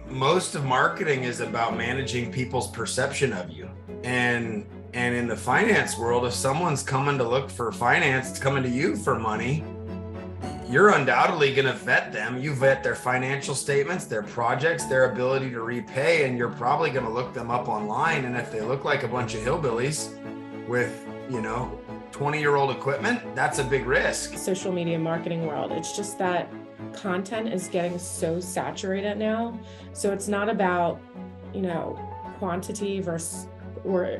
most of marketing is about managing people's perception of you. And in the finance world, if someone's coming to look for finance, coming to you for money, you're undoubtedly going to vet them. You vet their financial statements, their projects, their ability to repay, and you're probably going to look them up online. And if they look like a bunch of hillbillies with, 20-year-old equipment, that's a big risk. Social media marketing world, it's just that content is getting so saturated now. So it's not about, quantity versus, or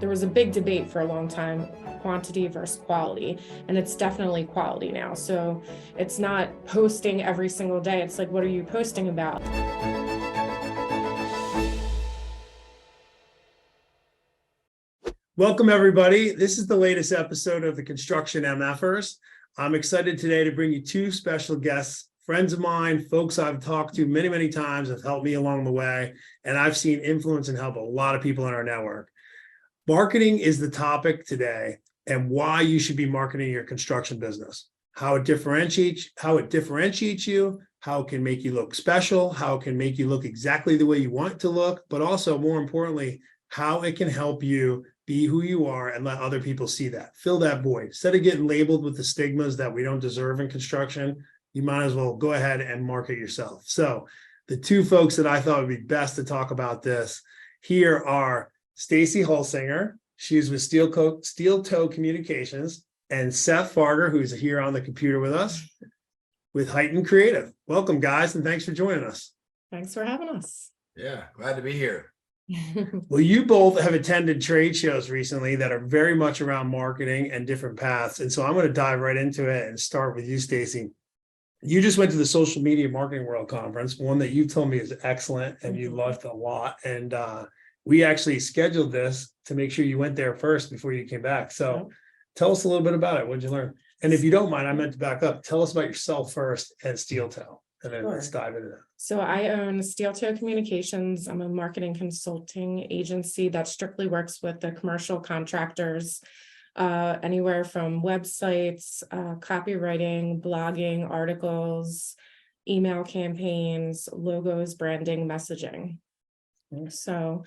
there was a big debate for a long time, quantity versus quality, and it's definitely quality now. So it's not posting every single day. It's like, what are you posting about? Welcome, everybody. This is the latest episode of the Construction MF'ers. I'm excited today to bring you two special guests, friends of mine, folks I've talked to many, many times, have helped me along the way, and I've seen influence and help a lot of people in our network. Marketing is the topic today, and why you should be marketing your construction business, how it differentiates you, how it can make you look special, how it can make you look exactly the way you want it to look, but also more importantly, how it can help you be who you are and let other people see that, fill that void. Instead of getting labeled with the stigmas that we don't deserve in construction, you might as well go ahead and market yourself. So the two folks that I thought would be best to talk about this here are Stacey Holsinger. She's with Steel Toe Communications, and Seth Fargher, who's here on the computer with us with Heightened Creative. Welcome, guys, and thanks for joining us. Thanks for having us. Yeah, glad to be here. Well, you both have attended trade shows recently that are very much around marketing and different paths. And so I'm going to dive right into it and start with you, Stacey. You just went to the Social Media Marketing World Conference, one that you told me is excellent and you loved a lot. And we actually scheduled this to make sure you went there first before you came back. So tell us a little bit about it. What did you learn? And if you don't mind, I meant to back up. Tell us about yourself first and Steel Toe, and then let's dive into that. So I own Steel Toe Communications. I'm a marketing consulting agency that strictly works with the commercial contractors, anywhere from websites, copywriting, blogging, articles, email campaigns, logos, branding, messaging. So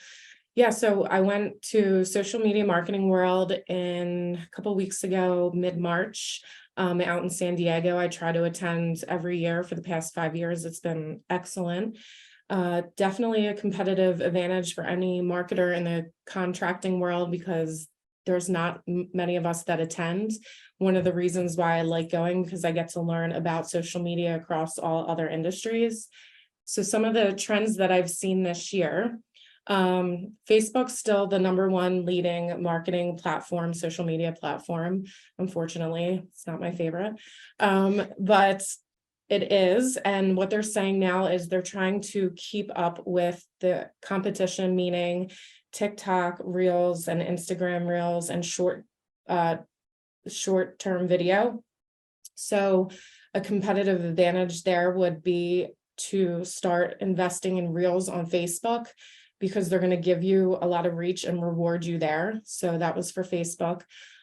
I went to Social Media Marketing World a couple weeks ago, mid-March. Out in San Diego. I try to attend every year for the past 5 years. It's been excellent. Definitely a competitive advantage for any marketer in the contracting world because there's not many of us that attend. One of the reasons why I like going, because I get to learn about social media across all other industries. So some of the trends that I've seen this year, Facebook's still the number one leading marketing platform, social media platform. Unfortunately, it's not my favorite, but it is. And what they're saying now is they're trying to keep up with the competition, meaning TikTok Reels and Instagram Reels and short-term video. So a competitive advantage there would be to start investing in Reels on Facebook, because they're going to give you a lot of reach and reward you there. So that was for Facebook.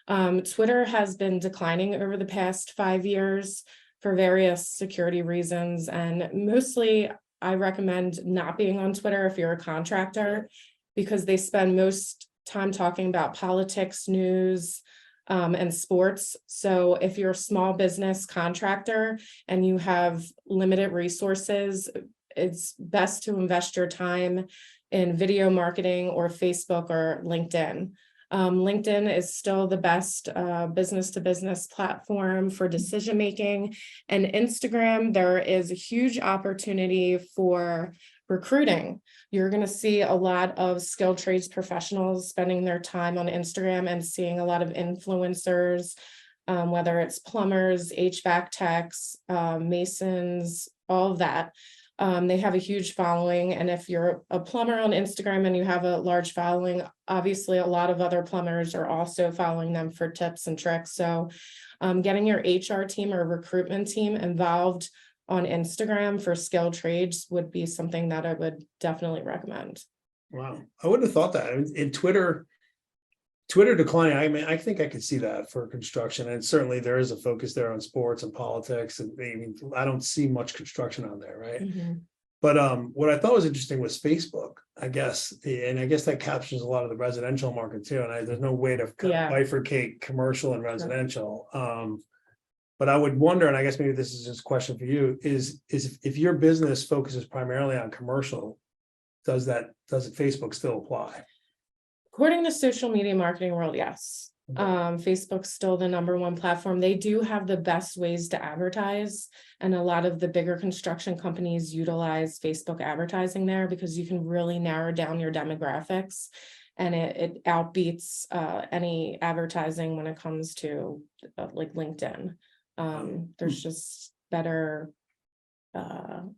Twitter has been declining over the past 5 years for various security reasons. And mostly I recommend not being on Twitter if you're a contractor, because they spend most time talking about politics, news, and sports. So if you're a small business contractor and you have limited resources, it's best to invest your time in video marketing or Facebook or LinkedIn. LinkedIn is still the best business-to-business platform for decision-making. And Instagram, there is a huge opportunity for recruiting. You're going to see a lot of skilled trades professionals spending their time on Instagram and seeing a lot of influencers, whether it's plumbers, HVAC techs, masons, all of that. They have a huge following. And if you're a plumber on Instagram and you have a large following, obviously a lot of other plumbers are also following them for tips and tricks. So getting your HR team or recruitment team involved on Instagram for skilled trades would be something that I would definitely recommend. Wow. I wouldn't have thought that. In Twitter declining, I mean, I think I could see that for construction. And certainly there is a focus there on sports and politics. And I mean, I don't see much construction on there, right? Mm-hmm. But what I thought was interesting was Facebook, I guess, and I guess that captures a lot of the residential market too. And there's no way to kind of Yeah. bifurcate commercial and residential. But I would wonder, and I guess maybe this is just a question for you, is if your business focuses primarily on commercial, does Facebook still apply? According to social media marketing world, yes. Facebook's still the #1 platform. They do have the best ways to advertise, and a lot of the bigger construction companies utilize Facebook advertising there because you can really narrow down your demographics, and it outbeats any advertising when it comes to like LinkedIn. There's just better not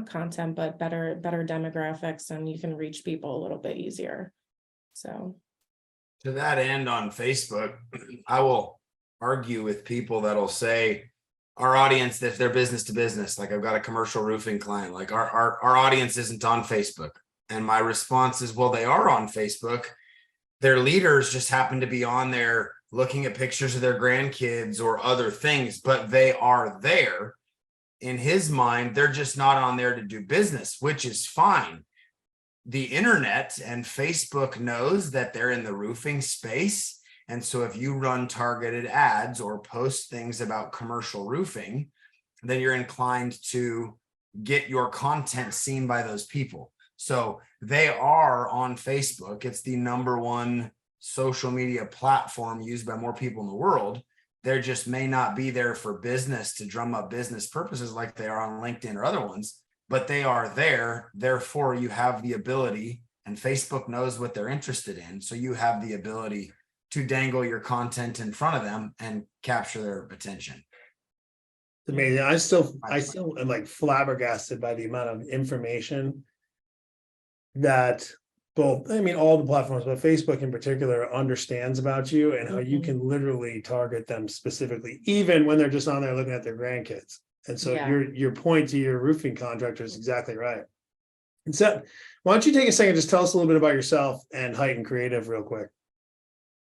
content, but better demographics, and you can reach people a little bit easier. So to that end, on Facebook, I will argue with people that'll say our audience, if they're business to business, like I've got a commercial roofing client, like our audience isn't on Facebook. And my response is, well, they are on Facebook. Their leaders just happen to be on there looking at pictures of their grandkids or other things, but they are there. In his mind, they're just not on there to do business, which is fine. The internet and Facebook knows that they're in the roofing space. And so if you run targeted ads or post things about commercial roofing, then you're inclined to get your content seen by those people. So they are on Facebook. It's the #1 social media platform used by more people in the world. There just may not be there for business to drum up business purposes like they are on LinkedIn or other ones. But they are there, therefore you have the ability, and Facebook knows what they're interested in. So you have the ability to dangle your content in front of them and capture their attention. It's amazing. I still am like flabbergasted by the amount of information that all the platforms, but Facebook in particular, understands about you and how you can literally target them specifically, even when they're just on there looking at their grandkids. And so your point to your roofing contractor is exactly right. And Seth, why don't you take a second, just tell us a little bit about yourself and Heightened Creative real quick.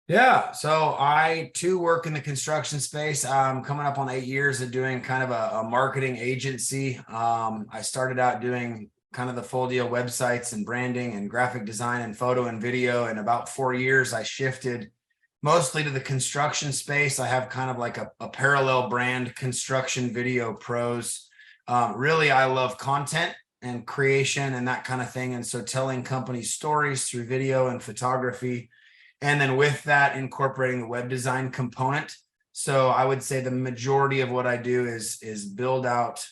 Yeah, so I too work in the construction space. I'm coming up on 8 years of doing kind of a marketing agency. I started out doing kind of the full deal websites and branding and graphic design and photo and video. In about 4 years, I shifted mostly to the construction space. I have kind of like a parallel brand, Construction Video Pros. Really, I love content and creation and that kind of thing. And so telling companies stories through video and photography, and then with that, incorporating the web design component. So I would say the majority of what I do is build out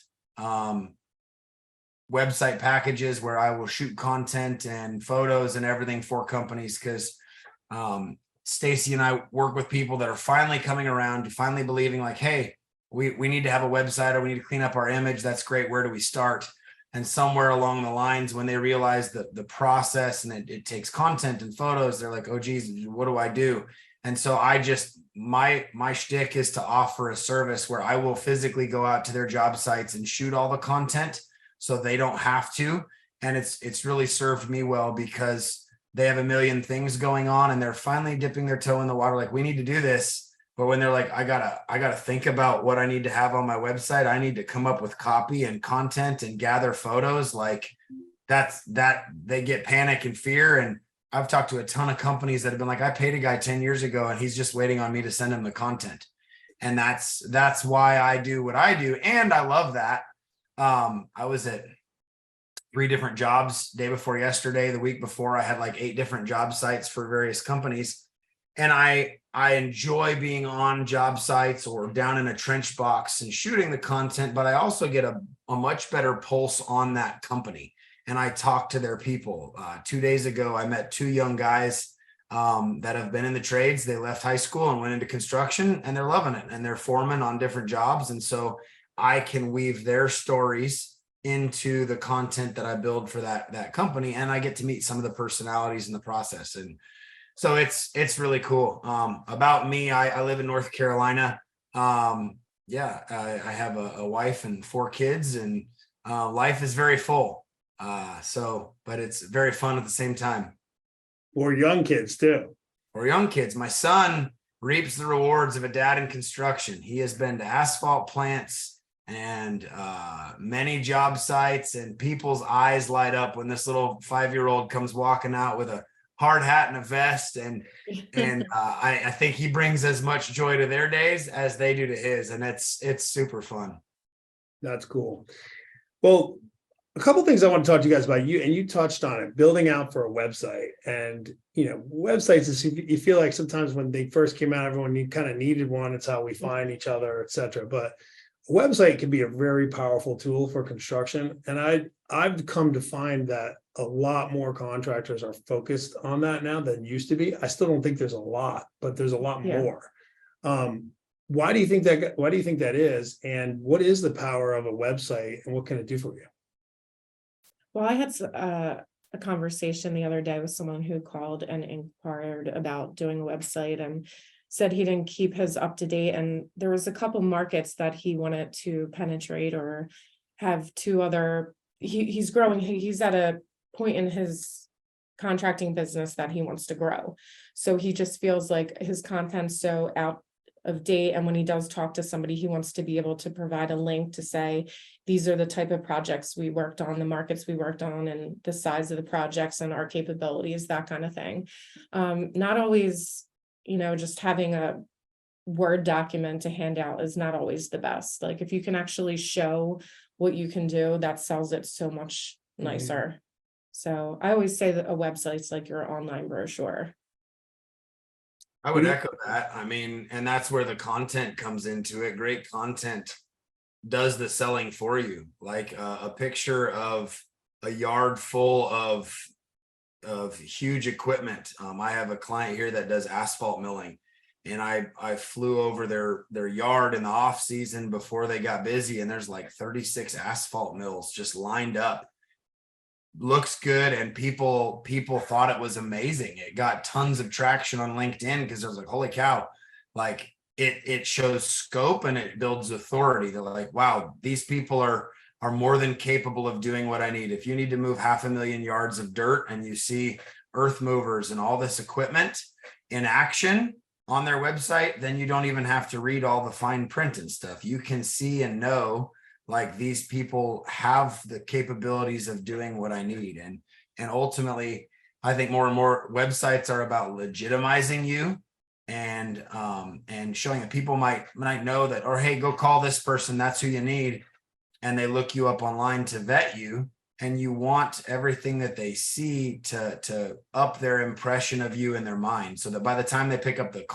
website packages where I will shoot content and photos and everything for companies, because Stacey and I work with people that are finally coming around to finally believing like, hey, we need to have a website, or we need to clean up our image. That's great. Where do we start? And somewhere along the lines, when they realize the process and it takes content and photos, they're like, oh, geez, what do I do? And so my shtick is to offer a service where I will physically go out to their job sites and shoot all the content so they don't have to. And it's really served me well, because they have a million things going on and they're finally dipping their toe in the water. Like, we need to do this. But when they're like, I gotta think about what I need to have on my website. I need to come up with copy and content and gather photos. Like they get panic and fear. And I've talked to a ton of companies that have been like, I paid a guy 10 years ago and he's just waiting on me to send him the content. And that's why I do what I do. And I love that. I was at 3 different jobs day before yesterday. The week before, I had like 8 different job sites for various companies. And I enjoy being on job sites or down in a trench box and shooting the content, but I also get a much better pulse on that company. And I talk to their people. 2 days ago, I met 2 young guys that have been in the trades. They left high school and went into construction, and they're loving it. And they're foremen on different jobs. And so I can weave their stories into the content that I build for that company, and I get to meet some of the personalities in the process. And so it's really cool. About me, I live in North Carolina. I have a wife and 4 kids, and life is very full. But it's very fun at the same time. Or young kids too. Or young kids. My son reaps the rewards of a dad in construction. He has been to asphalt plants. and many job sites, and people's eyes light up when this little 5-year-old comes walking out with a hard hat and a vest, and I think he brings as much joy to their days as they do to his, and it's super fun. That's cool. Well, a couple of things I want to talk to you guys about. You touched on it, building out for a website. And websites is, you feel like sometimes when they first came out, everyone kind of needed one. It's how we find each other, etc. But a website can be a very powerful tool for construction. And I've come to find that a lot more contractors are focused on that now than used to be. I still don't think there's a lot, but there's a lot more. Why do you think that is? And what is the power of a website, and what can it do for you? Well, I had a conversation the other day with someone who called and inquired about doing a website and said he didn't keep his up to date. And there was a couple markets that he wanted to penetrate or have two other, he's growing, he's at a point in his contracting business that he wants to grow. So he just feels like his content's so out of date. And when he does talk to somebody, he wants to be able to provide a link to say, these are the type of projects we worked on, the markets we worked on, and the size of the projects and our capabilities, that kind of thing. Not always, just having a Word document to hand out is not always the best. Like if you can actually show what you can do, that sells it so much nicer. So I always say that a website's like your online brochure. I would echo that. I mean, and that's where the content comes into it. Great content does the selling for you. Like a picture of a yard full of huge equipment. I have a client here that does asphalt milling, and I flew over their yard in the off season before they got busy, and there's like 36 asphalt mills just lined up. Looks good, and people thought it was amazing. It got tons of traction on LinkedIn because I was like, holy cow, like it shows scope and it builds authority. They're like, wow, these people are more than capable of doing what I need. If you need to move 500,000 yards of dirt and you see earth movers and all this equipment in action on their website, then you don't even have to read all the fine print and stuff. You can see and know, like, these people have the capabilities of doing what I need. And ultimately, I think more and more websites are about legitimizing you and showing that people might know that, or hey, go call this person, that's who you need. And they look you up online to vet you, and you want everything that they see to up their impression of you in their mind, so that by the time they pick up the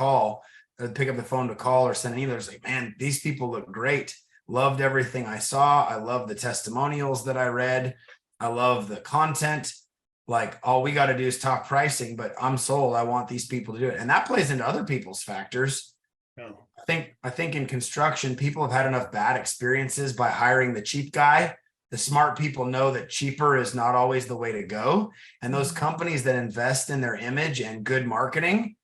phone to call or send an email, it's like, man, these people look great. Loved everything I saw. I love the testimonials that I read. I love the content. Like, all we got to do is talk pricing, but I'm sold. I want these people to do it. And that plays into other people's factors. Yeah. I think in construction, people have had enough bad experiences by hiring the cheap guy. The smart people know that cheaper is not always the way to go. And those companies that invest in their image and good marketing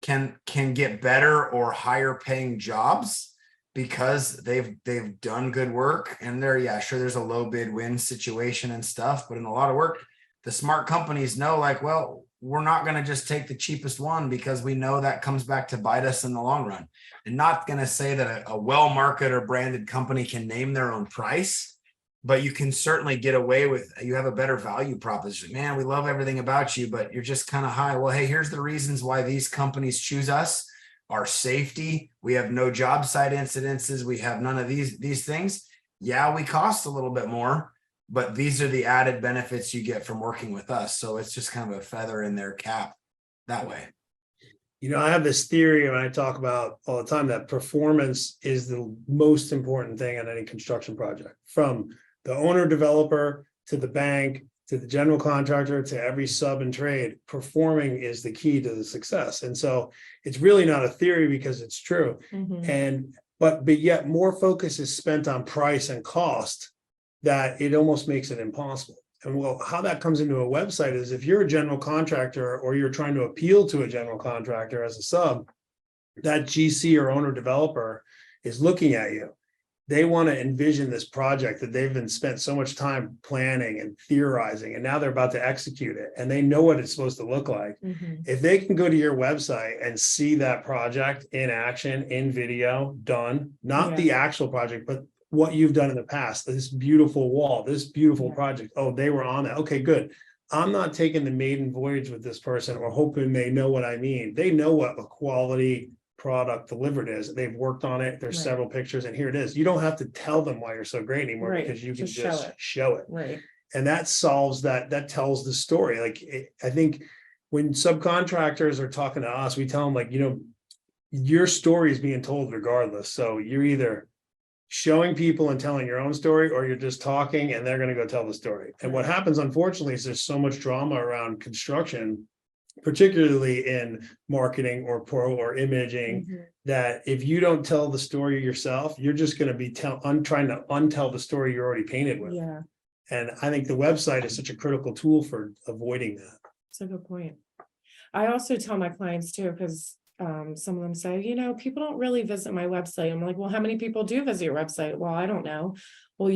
can get better or higher paying jobs because they've done good work. And there's a low bid win situation and stuff, but in a lot of work, the smart companies know, like, well, we're not going to just take the cheapest one because we know that comes back to bite us in the long run. And not going to say that a well-marketed or branded company can name their own price, but you can certainly get away with, you have a better value proposition. Man, we love everything about you, but you're just kind of high. Well, hey, here's the reasons why these companies choose us. Our safety, we have no job site incidences, we have none of these things. Yeah, we cost a little bit more, but these are the added benefits you get from working with us. So it's just kind of a feather in their cap that way. I have this theory, and I talk about all the time, that performance is the most important thing on any construction project, from the owner developer to the bank to the general contractor to every sub and trade. Performing is the key to the success. And so it's really not a theory because it's true. But yet more focus is spent on price and cost that it almost makes it impossible. And well, how that comes into a website is, if you're a general contractor or you're trying to appeal to a general contractor as a sub, that GC or owner developer is looking at you. They want to envision this project that they've been spent so much time planning and theorizing, and now they're about to execute it, and they know what it's supposed to look like. If they can go to your website and see that project in action, in video, done, not the actual project, but what you've done in the past, this beautiful wall, this beautiful project. Oh, they were on that. Okay, good. I'm not taking the maiden voyage with this person or hoping they know what I mean. They know what a quality product delivered is. They've worked on it. There's Right. several pictures, and here it is. You don't have to tell them why you're so great anymore, Right. because you can Just just show it. show it. Right. And that solves that tells the story. Like I think when subcontractors are talking to us, we tell them, like, your story is being told regardless. So you're either showing people and telling your own story, or you're just talking and they're going to go tell the story. And what happens, unfortunately, is there's so much drama around construction, particularly in marketing or pro or imaging, that if you don't tell the story yourself, you're just going to be trying to untell the story you're already painted with. Yeah, And I think the website is such a critical tool for avoiding that. that's a good point. I also tell my clients too, because some of them say, people don't really visit my website. I'm like, well, how many people do visit your website? Well, I don't know. Well,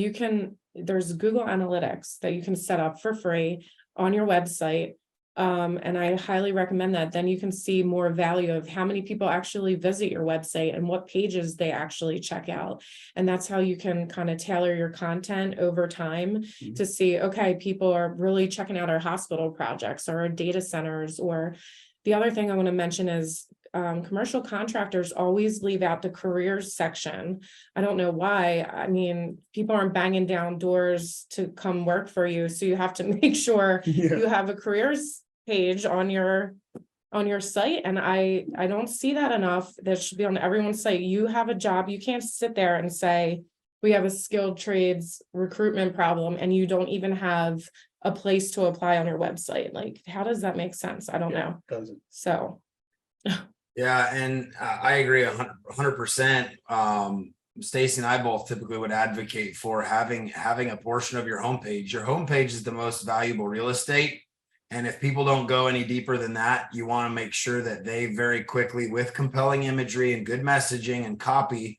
there's Google Analytics that you can set up for free on your website. And I highly recommend that. Then you can see more value of how many people actually visit your website and what pages they actually check out. And that's how you can kind of tailor your content over time to see, okay, people are really checking out our hospital projects or our data centers. Or the other thing I want to mention is commercial contractors always leave out the careers section. I don't know why. I mean, people aren't banging down doors to come work for you. So you have to make sure you have a careers page on your site. And I don't see that enough. That should be on everyone's site. You have a job. You can't sit there and say, we have a skilled trades recruitment problem, and you don't even have a place to apply on your website. Like, how does that make sense? I don't know. Doesn't. So yeah, and I agree 100%. Stacey and I both typically would advocate for having a portion of your homepage. Your homepage is the most valuable real estate. And if people don't go any deeper than that, you want to make sure that they very quickly, with compelling imagery and good messaging and copy,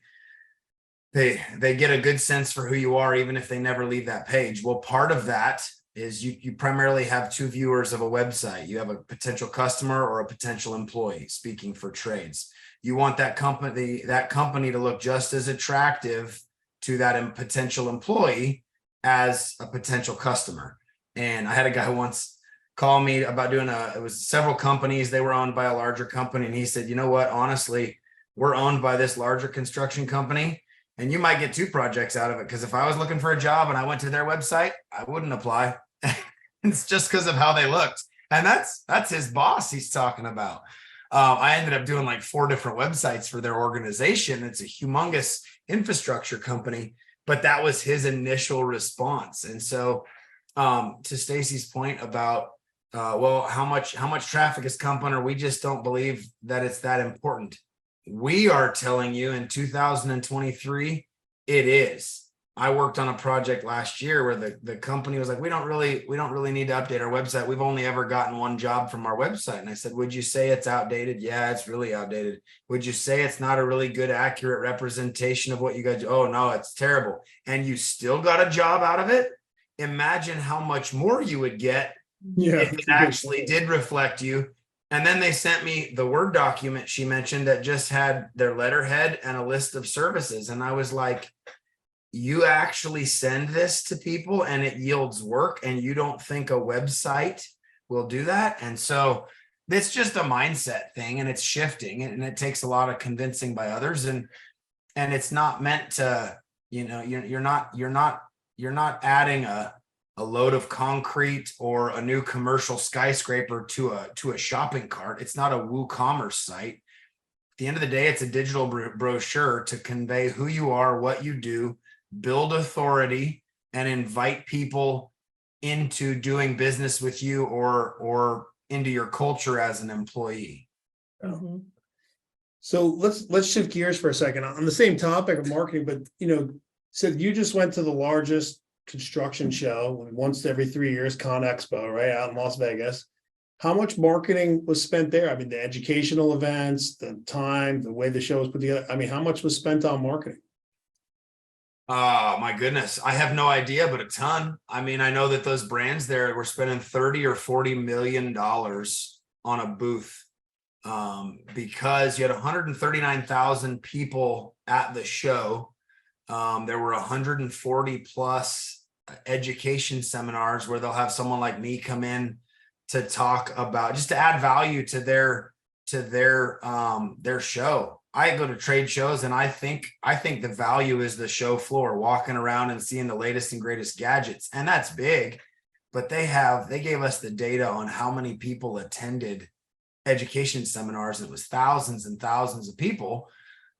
they get a good sense for who you are, even if they never leave that page. Well, part of that is you primarily have two viewers of a website. You have a potential customer or a potential employee, speaking for trades. You want that company to look just as attractive to that potential employee as a potential customer. And I had a guy once call me about it was several companies. They were owned by a larger company. And he said, you know what, honestly, we're owned by this larger construction company, and you might get two projects out of it. Because if I was looking for a job and I went to their website, I wouldn't apply. It's just because of how they looked. And that's his boss he's talking about. I ended up doing like 4 different websites for their organization. It's a humongous infrastructure company, but that was his initial response. And so to Stacey's point about, well, how much traffic is coming, or we just don't believe that it's that important. We are telling you in 2023, it is. I worked on a project last year where the company was like, we don't really need to update our website. We've only ever gotten one job from our website. And I said, would you say it's outdated? Yeah, it's really outdated. Would you say it's not a really good, accurate representation of what you guys do? Oh, no, it's terrible. And you still got a job out of it? Imagine how much more you would get if it actually did reflect you. And then they sent me the Word document she mentioned that just had their letterhead and a list of services. And I was like, you actually send this to people and it yields work, and you don't think a website will do that? And so it's just a mindset thing, and it's shifting, and it takes a lot of convincing by others. And it's not meant to, you're not adding a load of concrete or a new commercial skyscraper to a shopping cart. It's not a WooCommerce site. At the end of the day, it's a digital brochure to convey who you are, what you do, build authority, and invite people into doing business with you or into your culture as an employee. Mhm. So let's shift gears for a second on the same topic of marketing, but so you just went to the largest construction show once every 3 years, Con Expo, right, out in Las Vegas. How much marketing was spent there? I mean, the educational events, the time, the way the show was put together. I mean, how much was spent on marketing? Oh my goodness. I have no idea, but a ton. I mean, I know that those brands there were spending 30 or $40 million on a booth because you had 139,000 people at the show. There were 140 plus education seminars where they'll have someone like me come in to talk about, just to add value to their show. I go to trade shows, and I think the value is the show floor, walking around and seeing the latest and greatest gadgets, and that's big. But they gave us the data on how many people attended education seminars, and it was thousands and thousands of people.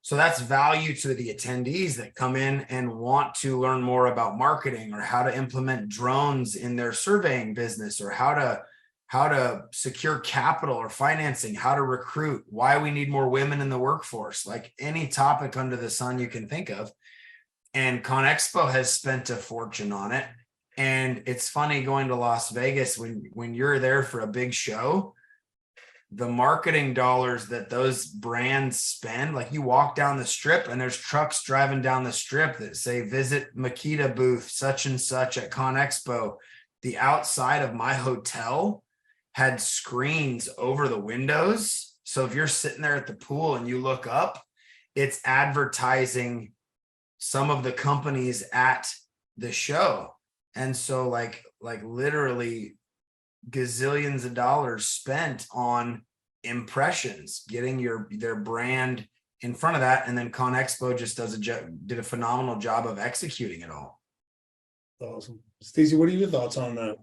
So that's value to the attendees that come in and want to learn more about marketing, or how to implement drones in their surveying business, or how to secure capital or financing, how to recruit, why we need more women in the workforce, like any topic under the sun you can think of. And ConExpo has spent a fortune on it. And it's funny going to Las Vegas, when you're there for a big show, the marketing dollars that those brands spend, like you walk down the strip and there's trucks driving down the strip that say, visit Makita booth, such and such at ConExpo. The outside of my hotel had screens over the windows. So if you're sitting there at the pool and you look up, it's advertising some of the companies at the show. And so like literally gazillions of dollars spent on impressions, getting their brand in front of that. And then ConExpo just did a phenomenal job of executing it all. Awesome. Stacey, what are your thoughts on that?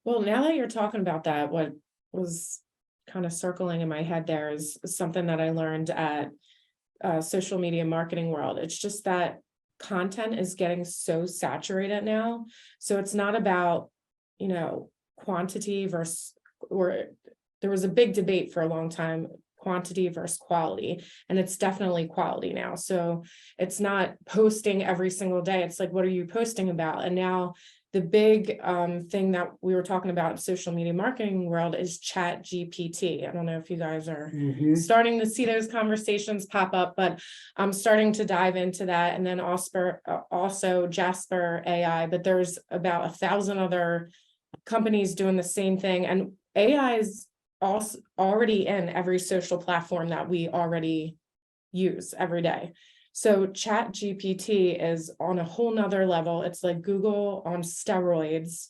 Well, now that you're talking about that, what was kind of circling in my head there is something that I learned at social media marketing world. It's just that content is getting so saturated now. So it's not about, quantity versus, or there was a big debate for a long time, quantity versus quality, and it's definitely quality now. So it's not posting every single day. It's like, what are you posting about? And now the big thing that we were talking about in social media marketing world is Chat GPT. I don't know if you guys are starting to see those conversations pop up, but I'm starting to dive into that. And then also Jasper AI, but there's about 1,000 other companies doing the same thing. And AI is also already in every social platform that we already use every day. So Chat GPT is on a whole nother level. It's like Google on steroids.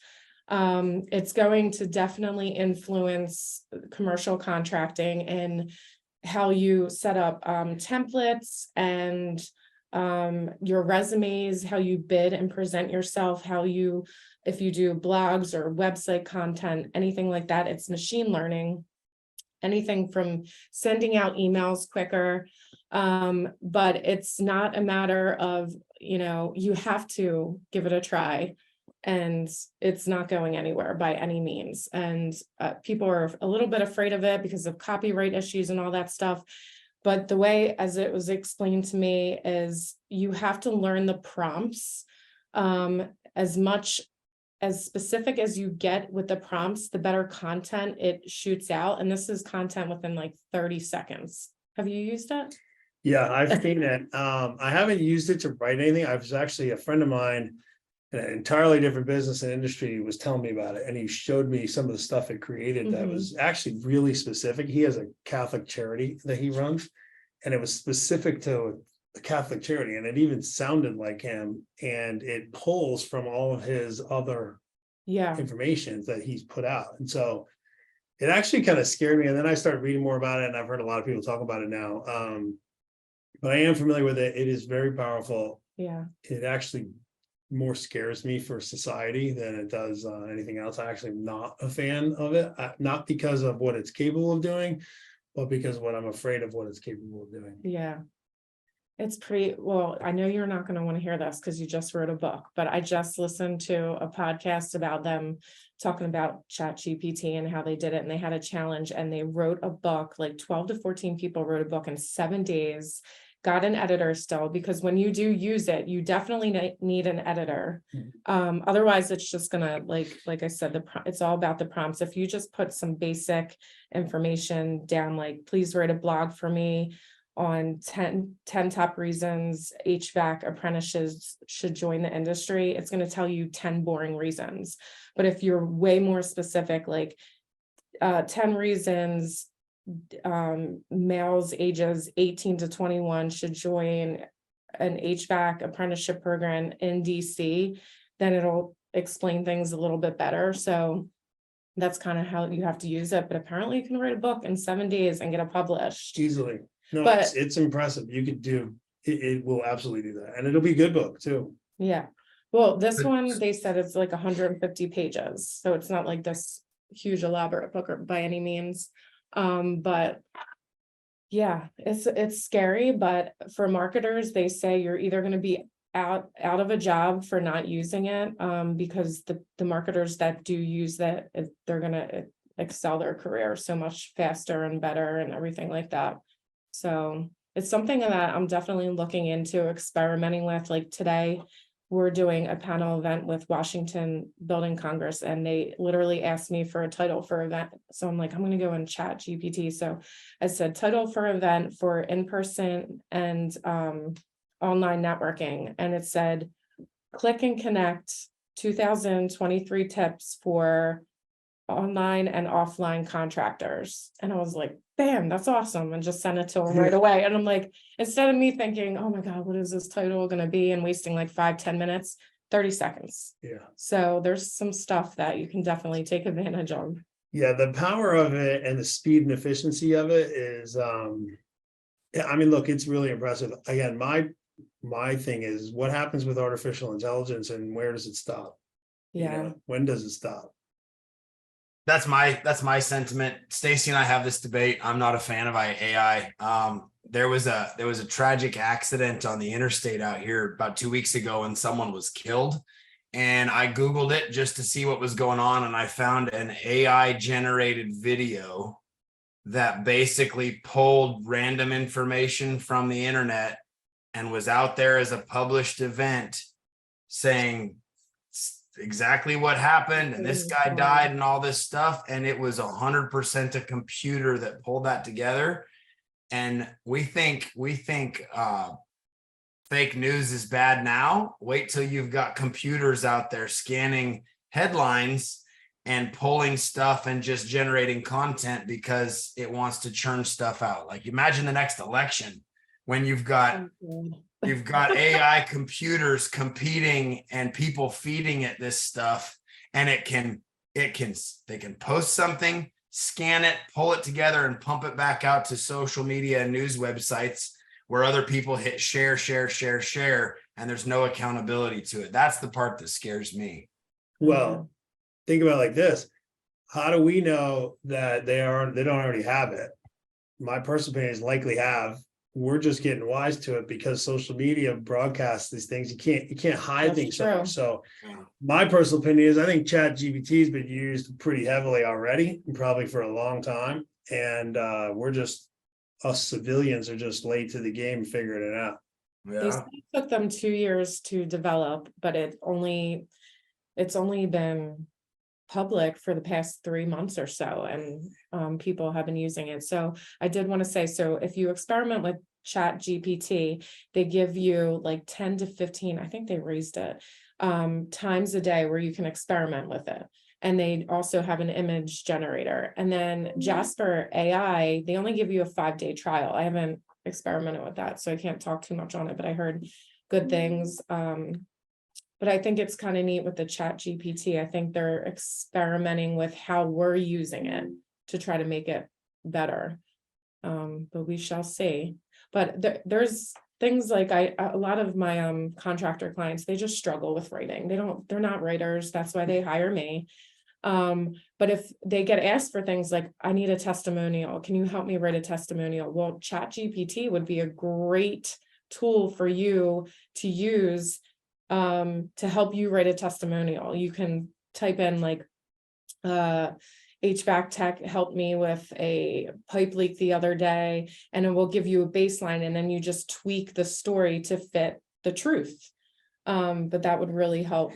It's going to definitely influence commercial contracting and how you set up templates and your resumes, how you bid and present yourself, if you do blogs or website content, anything like that. It's machine learning, anything from sending out emails quicker. But it's not a matter of, you have to give it a try, and it's not going anywhere by any means. And people are a little bit afraid of it because of copyright issues and all that stuff. But the way, as it was explained to me, is you have to learn the prompts. As specific as you get with the prompts, the better content it shoots out. And this is content within like 30 seconds. Have you used it? Yeah, I've seen it. I haven't used it to write anything. I was actually, a friend of mine in an entirely different business and industry was telling me about it. And he showed me some of the stuff it created that was actually really specific. He has a Catholic charity that he runs, and it was specific to a Catholic charity. And it even sounded like him, and it pulls from all of his other information that he's put out. And so it actually kind of scared me. And then I started reading more about it, and I've heard a lot of people talk about it now. But I am familiar with it. It is very powerful. Yeah. It actually more scares me for society than it does anything else. I'm actually not a fan of it, not because of what it's capable of doing, but because what I'm afraid of what it's capable of doing. Yeah. It's well, I know you're not going to want to hear this because you just wrote a book, but I just listened to a podcast about them talking about Chat GPT and how they did it. And they had a challenge, and they wrote a book, like 12 to 14 people wrote a book in 7 days, got an editor still, because when you do use it, you definitely need an editor. Otherwise it's just gonna, like I said, it's all about the prompts. If you just put some basic information down, like, please write a blog for me on 10 top reasons HVAC apprentices should join the industry, it's going to tell you 10 boring reasons. But if you're way more specific, like 10 reasons males ages 18 to 21 should join an HVAC apprenticeship program in DC, then it'll explain things a little bit better. So that's kind of how you have to use it. But apparently you can write a book in 7 days and get it published. Easily. No, But- it's impressive. You could do it, it will absolutely do that. And it'll be a good book too. Yeah. Well, this one, they said it's like 150 pages. So it's not like this huge elaborate book by any means. But yeah, it's scary. But for marketers, they say you're either going to be out of a job for not using it, because the marketers that do use that, they're going to excel their career so much faster and better and everything like that. So it's something that I'm definitely looking into experimenting with. Like today, we're doing a panel event with Washington Building Congress, and they literally asked me for a title for event. So I'm like, I'm going to go and chat GPT. So I said title for event for in-person and online networking. And it said, click and connect 2023 tips for online and offline contractors. And I was like, bam, that's awesome. And just sent it to him right away. And I'm like, instead of me thinking, oh my God, what is this title going to be? And wasting like 5-10 minutes, 30 seconds. Yeah. So there's some stuff that you can definitely take advantage of. Yeah, the power of it and the speed and efficiency of it is yeah, I mean, look, it's really impressive. Again, my thing is what happens with artificial intelligence and where does it stop? Yeah. You know, when does it stop? That's my sentiment. Stacey and I have this debate. I'm not a fan of AI. There was a tragic accident on the interstate out here about 2 weeks ago, and someone was killed. And I Googled it just to see what was going on, and I found an AI generated video that basically pulled random information from the internet and was out there as a published event saying exactly what happened, and this guy died and all this stuff. And it was 100% a computer that pulled that together. And we think fake news is bad now. Wait till you've got computers out there scanning headlines and pulling stuff and just generating content because it wants to churn stuff out. Like imagine the next election when you've got AI computers competing and people feeding it this stuff, and they can post something, scan it, pull it together, and pump it back out to social media and news websites where other people hit share, and there's no accountability to it. That's the part that scares me. Well, think about it like this. How do we know that they don't already have it? My personal opinion is likely have. We're just getting wise to it because social media broadcasts these things. You can't hide That's things. true. So my personal opinion is I think Chat GPT has been used pretty heavily already, probably for a long time. And us civilians are just late to the game figuring it out. They said it took them 2 years to develop, but it's only been public for the past 3 months or so, and people have been using it. So I did want to say, so if you experiment with Chat GPT, they give you like 10 to 15, I think they raised it, times a day where you can experiment with it. And they also have an image generator. And then Jasper AI, they only give you a 5-day trial. I haven't experimented with that, so I can't talk too much on it, but I heard good things. But I think it's kind of neat with the Chat GPT. I think they're experimenting with how we're using it to try to make it better. But we shall see. But there's things like a lot of my contractor clients, they just struggle with writing. They're not writers. That's why they hire me. But if they get asked for things like, I need a testimonial, can you help me write a testimonial? Well, Chat GPT would be a great tool for you to use to help you write a testimonial. You can type in like HVAC tech helped me with a pipe leak the other day, and it will give you a baseline, and then you just tweak the story to fit the truth. But that would really help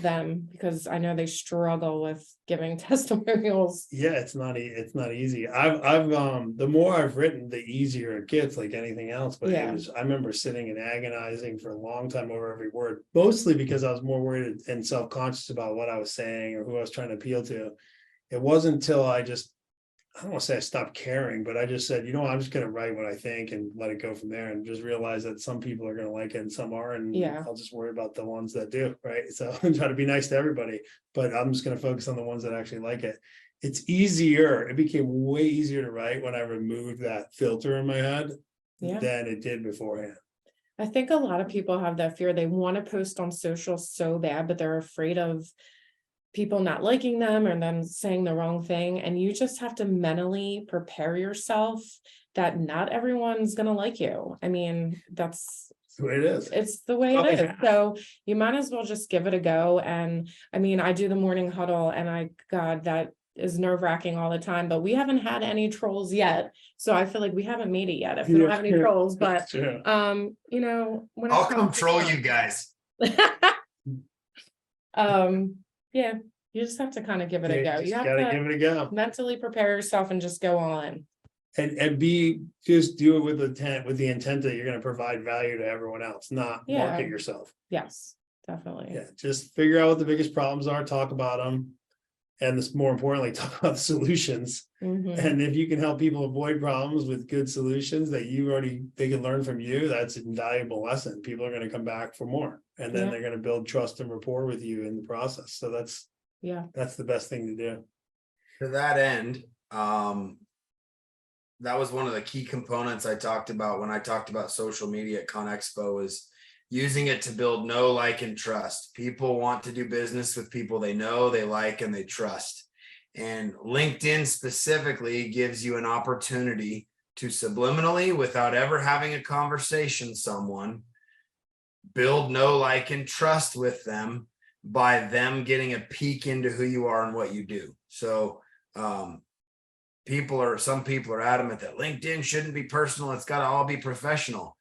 them, because I know they struggle with giving testimonials. Yeah, it's not easy. I've the more I've written, the easier it gets, like anything else. But Yeah. I remember sitting and agonizing for a long time over every word, mostly because I was more worried and self-conscious about what I was saying or who I was trying to appeal to. It wasn't until I just I don't want to say I stopped caring, but I just said, you know, I'm just going to write what I think and let it go from there, and just realize that some people are going to like it and some are, and Yeah. I'll just worry about the ones that do, right? So try to be nice to everybody, but I'm just going to focus on the ones that actually like it. It's easier. It became way easier to write when I removed that filter in my head Yeah. than it did beforehand. I think a lot of people have that fear. They want to post on social so bad, but they're afraid of people not liking them or them saying the wrong thing. And you just have to mentally prepare yourself that not everyone's going to like you. I mean, that's the way it is. It's the way it is. So you might as well just give it a go. And I mean, I do the morning huddle, and God, that is nerve-wracking all the time, but we haven't had any trolls yet. So I feel like we haven't made it yet if we don't have any trolls. But you know, when I'll come troll you guys. Yeah, you just have to kind of give it a go. You have gotta to give it a go. mentally prepare yourself and just go on. And just do it with the intent that you're going to provide value to everyone else, not market yourself. Yes, definitely. Yeah, just figure out what the biggest problems are, talk about them, and this, more importantly, talk about the solutions. And if you can help people avoid problems with good solutions that they can learn from you, that's an invaluable lesson. People are going to come back for more, and then they're going to build trust and rapport with you in the process. So that's the best thing to do. To that end, that was one of the key components I talked about when I talked about social media at ConExpo, is using it to build know, like, and trust. People want to do business with people they know, they like, and they trust. And LinkedIn specifically gives you an opportunity to subliminally, without ever having a conversation, someone build know, like, and trust with them by them getting a peek into who you are and what you do. So, some people are adamant that LinkedIn shouldn't be personal. It's got to all be professional.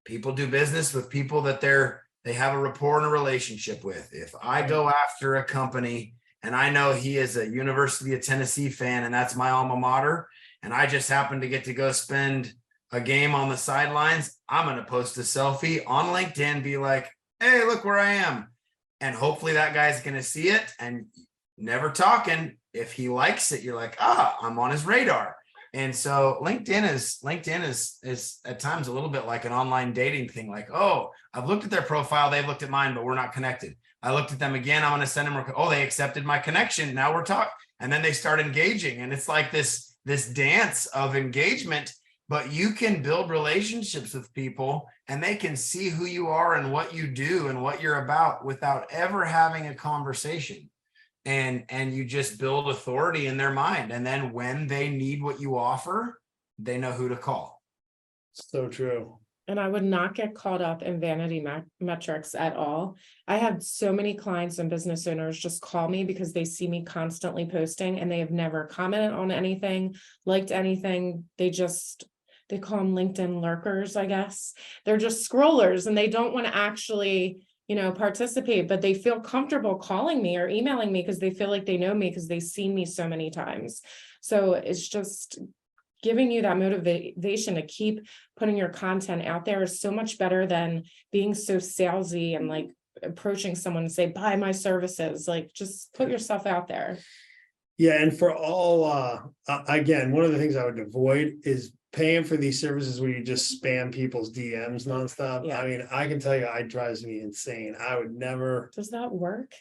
People do business with people that they have a rapport and a relationship with. If I go after a company and I know he is a University of Tennessee fan and that's my alma mater, and I just happen to get to go spend a game on the sidelines, I'm going to post a selfie on LinkedIn, be like, hey, look where I am. And hopefully that guy's going to see it, and never talking. If he likes it, you're like, I'm on his radar. And so LinkedIn is at times a little bit like an online dating thing. Like, oh, I've looked at their profile, they've looked at mine, but we're not connected. I looked at them again, I'm going to send them, they accepted my connection, now we're talking. And then they start engaging, and it's like this dance of engagement. But you can build relationships with people, and they can see who you are and what you do and what you're about without ever having a conversation. And you just build authority in their mind. And then when they need what you offer, they know who to call. So true. And I would not get caught up in vanity metrics at all. I have so many clients and business owners just call me because they see me constantly posting, and they have never commented on anything, liked anything. They call them LinkedIn lurkers, I guess. They're just scrollers, and they don't want to actually participate, but they feel comfortable calling me or emailing me because they feel like they know me because they've seen me so many times. So it's just giving you that motivation to keep putting your content out there is so much better than being so salesy and like approaching someone and say, buy my services. Like, just put yourself out there. Yeah. And for all, again, one of the things I would avoid is paying for these services where you just spam people's DMs nonstop. I mean, I can tell you, it drives me insane. I would never. Does that work?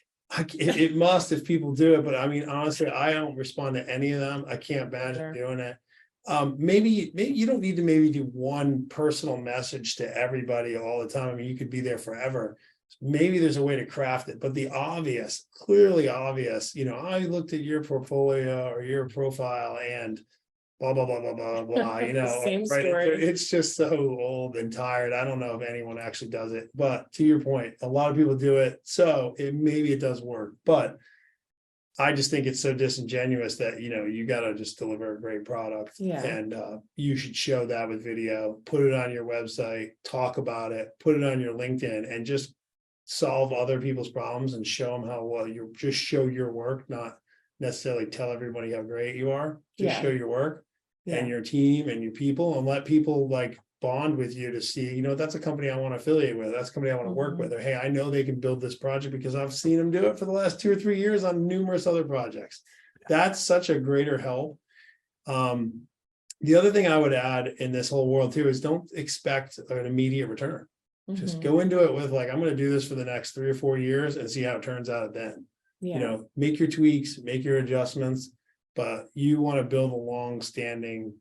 It must if people do it, but I mean, honestly, I don't respond to any of them. I can't imagine doing it. Maybe you don't need to do one personal message to everybody all the time. I mean, you could be there forever. Maybe there's a way to craft it, but the obvious, clearly obvious, I looked at your portfolio or your profile and blah, blah, blah, blah, blah, blah, Same right? story. It's just so old and tired. I don't know if anyone actually does it, but to your point, a lot of people do it. So maybe it does work, but I just think it's so disingenuous that, you got to just deliver a great product, and you should show that with video, put it on your website, talk about it, put it on your LinkedIn, and just solve other people's problems and show them how well you just show your work, not necessarily tell everybody how great you are. Just show your work and your team and your people, and let people like bond with you to see, that's a company I want to affiliate with. That's a company I want to work with. Or, hey, I know they can build this project because I've seen them do it for the last 2 or 3 years on numerous other projects. That's such a greater help. The other thing I would add in this whole world too is don't expect an immediate return. Just Mhm. go into it with like, I'm going to do this for the next 3 or 4 years and see how it turns out then. Yeah. Make your tweaks, make your adjustments, but you want to build a long-standing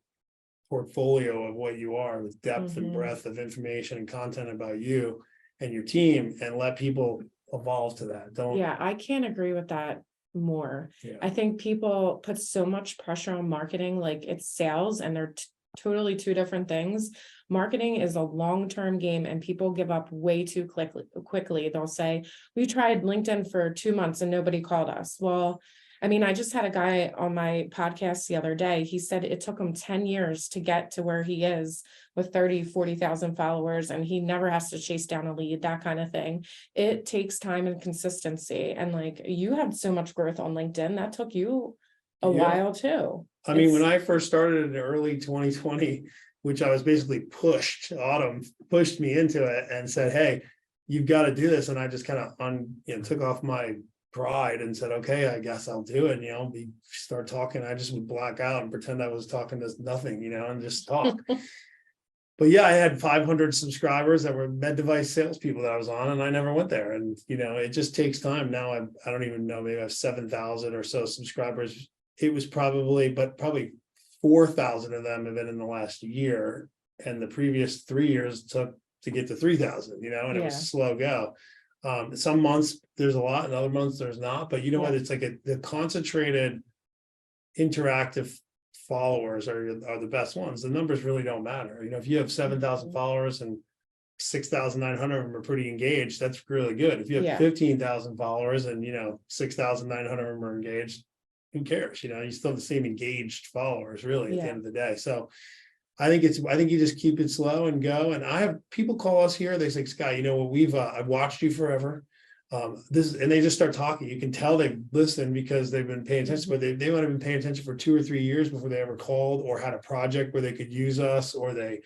portfolio of what you are with depth and Mhm. breadth of information and content about you and your team, and let people evolve to that. Don't. Yeah, I can't agree with that more. Yeah. I think people put so much pressure on marketing, like it's sales, and they're totally two different things. Marketing is a long-term game, and people give up way too quickly. They'll say, we tried LinkedIn for 2 months and nobody called us. Well, I mean, I just had a guy on my podcast the other day. He said it took him 10 years to get to where he is with 40,000 followers, and he never has to chase down a lead, that kind of thing. It takes time and consistency. And like, you had so much growth on LinkedIn, that took you a Yeah. while too. I mean, when It's- I first started in early 2020, which I was basically Autumn pushed me into it and said, hey, you've got to do this. And I just kind of took off my pride and said, okay, I guess I'll do it. We start talking. I just would black out and pretend I was talking to nothing, and just talk. But yeah, I had 500 subscribers that were med device salespeople that I was on, and I never went there. And, it just takes time. Now I don't even know, maybe I have 7,000 or so subscribers. It was probably 4,000 of them have been in the last year. And the previous 3 years took to get to 3,000, and it was Yeah. a slow go. Some months there's a lot and other months there's not, but what, Yeah. it's like the concentrated interactive followers are the best ones. The numbers really don't matter. If you have 7,000 followers and 6,900 of them are pretty engaged, that's really good. If you have Yeah. 15,000 followers and 6,900 of them are engaged, who cares? You still have the same engaged followers really at the Yeah. end of the day. So I think you just keep it slow and go. And I have people call us here. They say, Scott, I've watched you forever. And they just start talking. You can tell they've listened because they've been paying attention, but they might have been paying attention for 2 or 3 years before they ever called or had a project where they could use us, or they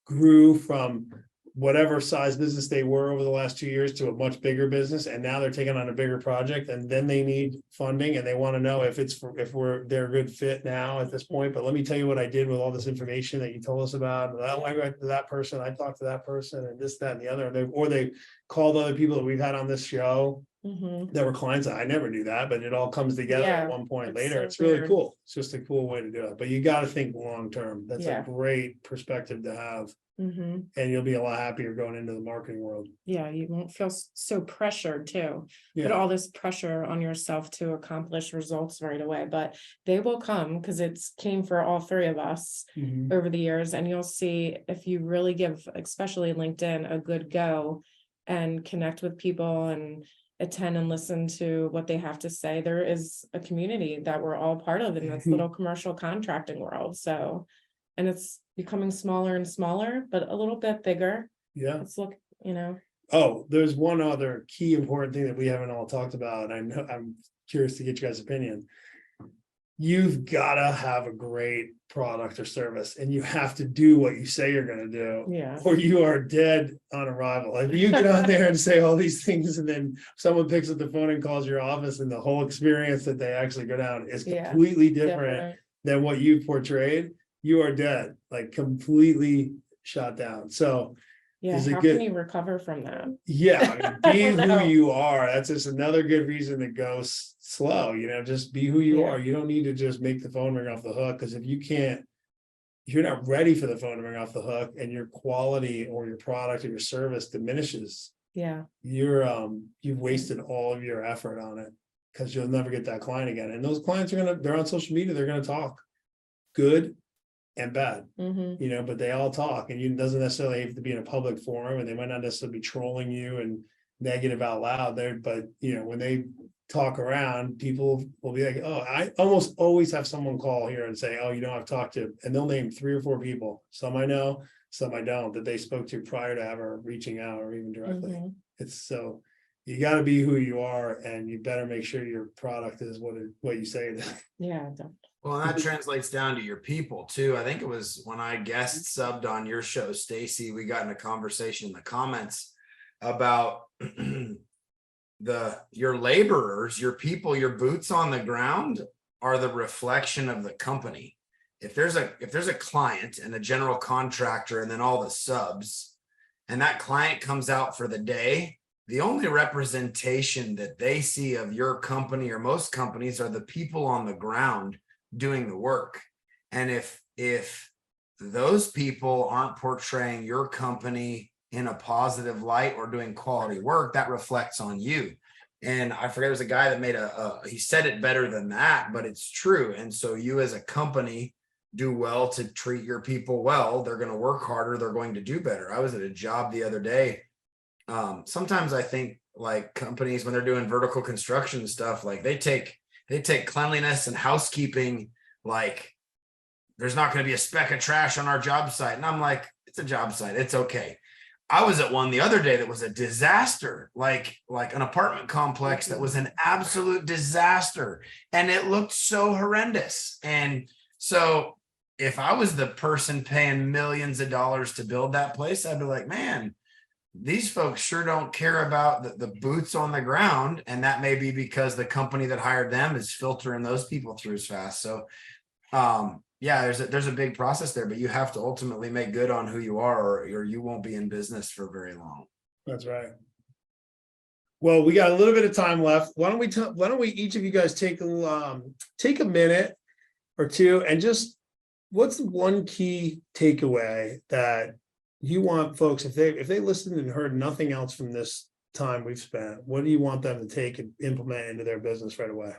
grew from whatever size business they were over the last 2 years to a much bigger business. And now they're taking on a bigger project, and then they need funding, and they want to know if they're a good fit now at this point. But let me tell you what I did with all this information that you told us about. I went to that person, I talked to that person, and this, that, and the other. They called other people that we've had on this show Mhm. that were clients. I never knew that, but it all comes together Yeah, at one point it's later. so It's really weird. cool. It's just a cool way to do it. But you got to think long term. That's Yeah. a great perspective to have. Mhm. And you'll be a lot happier going into the marketing world. Yeah, you won't feel so pressured too. Put Yeah. all this pressure on yourself to accomplish results right away, but they will come because it's came for all three of us Mhm. over the years. And you'll see if you really give, especially LinkedIn, a good go and connect with people and attend and listen to what they have to say. There is a community that we're all part of in this little commercial contracting world. So, and it's becoming smaller and smaller, but a little bit bigger. Yeah. Let's look, Oh, there's one other key important thing that we haven't all talked about. I know, I'm curious to get you guys' opinion. You've got to have a great product or service, and you have to do what you say you're going to do, Yeah. or you are dead on arrival. Like, you get out there and say all these things, and then someone picks up the phone and calls your office, and the whole experience that they actually go down is Yeah, completely different than what you portrayed. You are dead, like completely shot down. So Yeah, is it how good? can you recover from that? Yeah, I mean, be don't know. who you are. That's just another good reason to go slow. Just be who you Yeah. are. You don't need to just make the phone ring off the hook, because if you're not ready for the phone to ring off the hook, and your quality or your product or your service diminishes, Yeah, you've wasted all of your effort on it, because you'll never get that client again. And those clients they're on social media, they're gonna talk good and bad, but they all talk, and it doesn't necessarily have to be in a public forum, and they might not necessarily be trolling you and negative out loud there, but when they talk around, people will be like, oh, I almost always have someone call here and say, oh, I've talked to, and they'll name 3 or 4 people, some I know, some I don't, that they spoke to prior to ever reaching out or even directly. It's so you got to be who you are, and you better make sure your product is what you say it is. yeah, definitely. Well, and that translates down to your people too. I think it was when I guest subbed on your show, Stacey, we got in a conversation in the comments about your laborers, your people, your boots on the ground are the reflection of the company. if there's a client and a general contractor and then all the subs, and that client comes out for the day, the only representation that they see of your company or most companies are the people on the ground doing the work. And if those people aren't portraying your company in a positive light or doing quality work, that reflects on you. And I forget, it was a guy that made he said it better than that, but it's true. And so you as a company do well to treat your people well. They're going to work harder. They're going to do better. I was at a job the other day. Sometimes I think like companies, when they're doing vertical construction stuff, like they take cleanliness and housekeeping, like there's not going to be a speck of trash on our job site. And I'm like, it's a job site. It's okay. I was at one the other day that was a disaster, like an apartment complex that was an absolute disaster. And it looked so horrendous. And so if I was the person paying millions of dollars to build that place, I'd be like, man, these folks sure don't care about the boots on the ground. And that may be because the company that hired them is filtering those people through as fast. So, yeah, there's a big process there, but you have to ultimately make good on who you are, or you won't be in business for very long. That's right. Well, we got a little bit of time left. Why don't we each of you guys take a minute or two and just, what's the one key takeaway that you want folks, if they listened and heard nothing else from this time we've spent, what do you want them to take and implement into their business right away?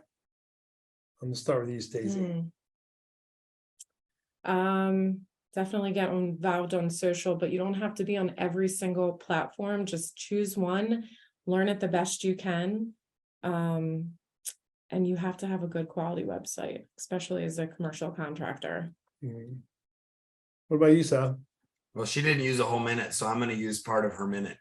I'm gonna start with you, Stacey. Definitely get involved on social, but you don't have to be on every single platform. Just choose one, learn it the best you can. And you have to have a good quality website, especially as a commercial contractor. Mm-hmm. What about you, Seth? Well, she didn't use a whole minute, so I'm going to use part of her minute.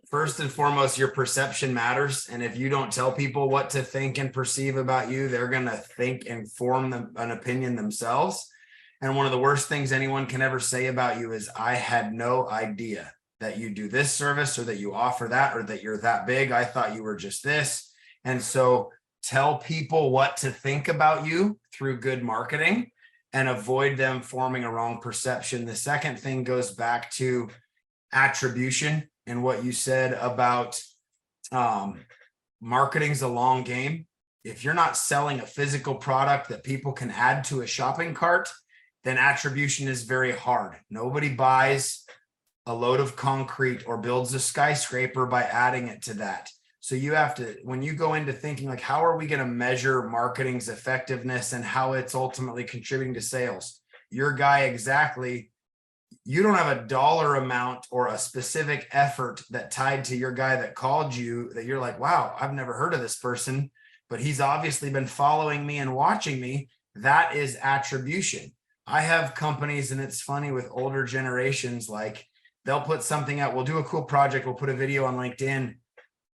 First and foremost, your perception matters. And if you don't tell people what to think and perceive about you, they're going to think and form an opinion themselves. And one of the worst things anyone can ever say about you is, I had no idea that you do this service, or that you offer that, or that you're that big. I thought you were just this. And so tell people what to think about you through good marketing and avoid them forming a wrong perception. The second thing goes back to attribution and what you said about marketing's a long game. If you're not selling a physical product that people can add to a shopping cart, then attribution is very hard. Nobody buys a load of concrete or builds a skyscraper by adding it to that. So you have to, when you go into thinking like, how are we going to measure marketing's effectiveness and how it's ultimately contributing to sales? Your guy exactly, you don't have a dollar amount or a specific effort that tied to your guy that called you that you're like, wow, I've never heard of this person, but he's obviously been following me and watching me. That is attribution. I have companies, and it's funny with older generations, like they'll put something out, we'll do a cool project, we'll put a video on LinkedIn.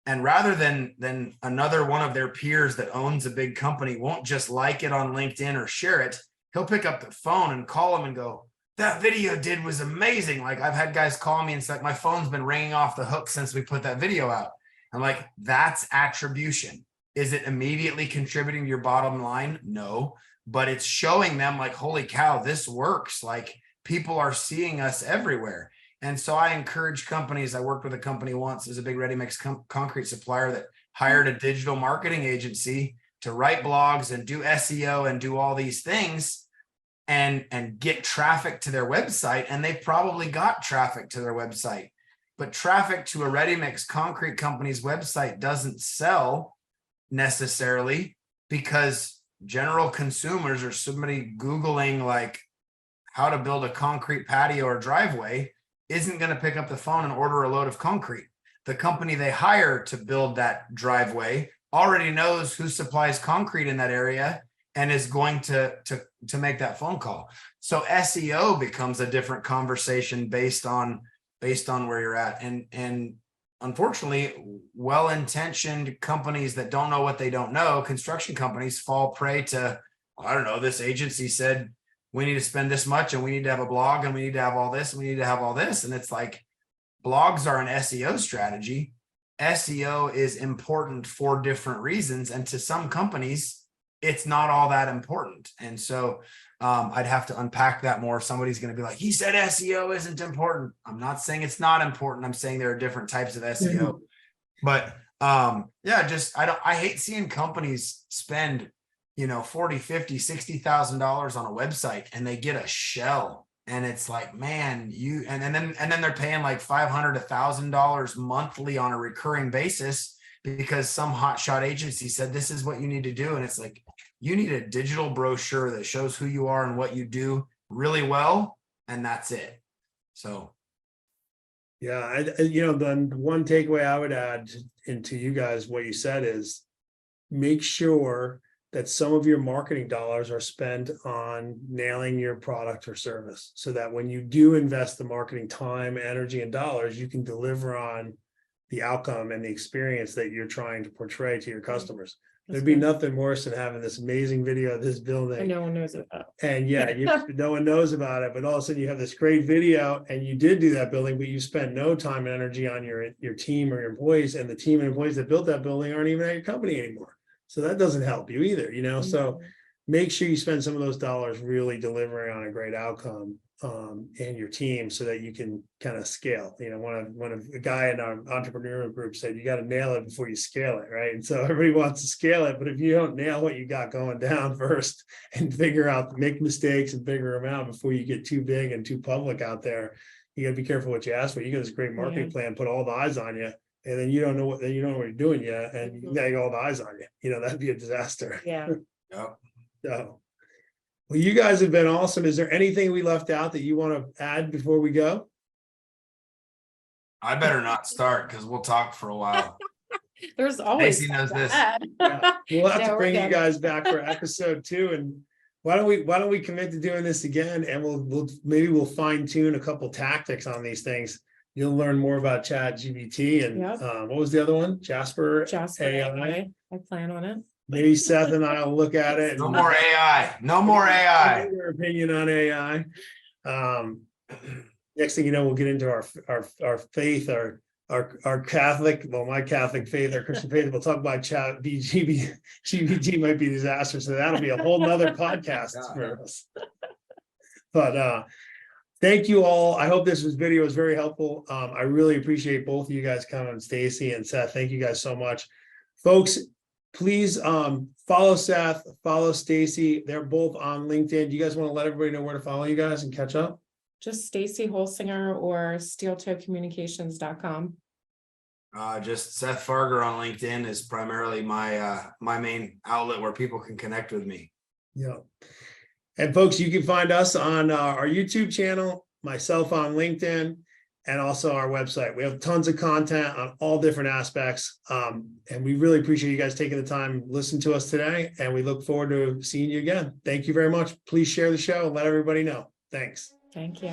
And rather than another one of their peers that owns a big company won't just like it on LinkedIn or share it, he'll pick up the phone and call them and go, that video was amazing. Like I've had guys call me and say, my phone's been ringing off the hook since we put that video out. I'm like, that's attribution. Is it immediately contributing to your bottom line? No, but it's showing them like, holy cow, this works. Like people are seeing us everywhere. And so I encourage companies. I worked with a company once as a big ready-mix concrete supplier that hired a digital marketing agency to write blogs and do SEO and do all these things and get traffic to their website. And they probably got traffic to their website, but traffic to a ready-mix concrete company's website doesn't sell necessarily, because general consumers or somebody Googling like how to build a concrete patio or driveway isn't going to pick up the phone and order a load of concrete. The company they hire to build that driveway already knows who supplies concrete in that area and is going to make that phone call. So SEO becomes a different conversation based on where you're at. And unfortunately, well-intentioned companies that don't know what they don't know, construction companies, fall prey to, I don't know, this agency said, we need to spend this much and we need to have a blog and we need to have all this and we need to have all this. And it's like, blogs are an SEO strategy. SEO is important for different reasons. And to some companies, it's not all that important. And so I'd have to unpack that more. Somebody's going to be like, he said SEO isn't important. I'm not saying it's not important. I'm saying there are different types of SEO. But I hate seeing companies spend, $40, $50, $60,000 on a website and they get a shell. And it's like, man, and then they're paying like $500, $1,000 monthly on a recurring basis because some hotshot agency said this is what you need to do. And it's like, you need a digital brochure that shows who you are and what you do really well, and that's it. So, yeah, the one takeaway I would add into you guys, what you said is make sure that some of your marketing dollars are spent on nailing your product or service, so that when you do invest the marketing time, energy, and dollars, you can deliver on the outcome and the experience that you're trying to portray to your customers. There'd be nothing worse than having this amazing video of this building And no one knows about it. and no one knows about it, but all of a sudden you have this great video and you did do that building, but you spent no time and energy on your team or your employees, and the team and employees that built that building aren't even at your company anymore. So that doesn't help you either, so make sure you spend some of those dollars really delivering on a great outcome and your team, so that you can kind of scale. One of a guy in our entrepreneurial group said, you got to nail it before you scale it, right? And so everybody wants to scale it, but if you don't nail what you got going down first and make mistakes and figure them out before you get too big and too public out there, you got to be careful what you ask for. You got this great marketing plan, put all the eyes on you, and then you don't know what you're doing yet, and you got all the eyes on you. That'd be a disaster. Yeah. Yep. So, well, you guys have been awesome. Is there anything we left out that you want to add before we go? I better not start because we'll talk for a while. There's always Stacey knows this. Yeah. We'll have to No, bring we're you good. guys back for episode 2, and why don't we commit to doing this again, and we'll fine tune a couple tactics on these things. You'll learn more about ChatGPT and what was the other one? Jasper AI. I plan on it. Maybe Seth and I will look at it. No more AI. No more AI. Your opinion on AI. Next thing you know, we'll get into our faith, our Catholic, my Catholic faith, our Christian faith. We'll talk about GPT might be a disaster, so that'll be a whole nother podcast for us. But thank you all. I hope this video was very helpful. I really appreciate both of you guys coming, Stacey and Seth. Thank you guys so much, folks. Please follow Seth, follow Stacey. They're both on LinkedIn. Do you guys want to let everybody know where to follow you guys and catch up? Just Stacey Holsinger or steeltoecommunications.com. Just Seth Fargher on LinkedIn is primarily my main outlet where people can connect with me. Yeah. And folks, you can find us on our YouTube channel, myself on LinkedIn, and also our website. We have tons of content on all different aspects. And we really appreciate you guys taking the time to listen to us today. And we look forward to seeing you again. Thank you very much. Please share the show and let everybody know. Thanks. Thank you.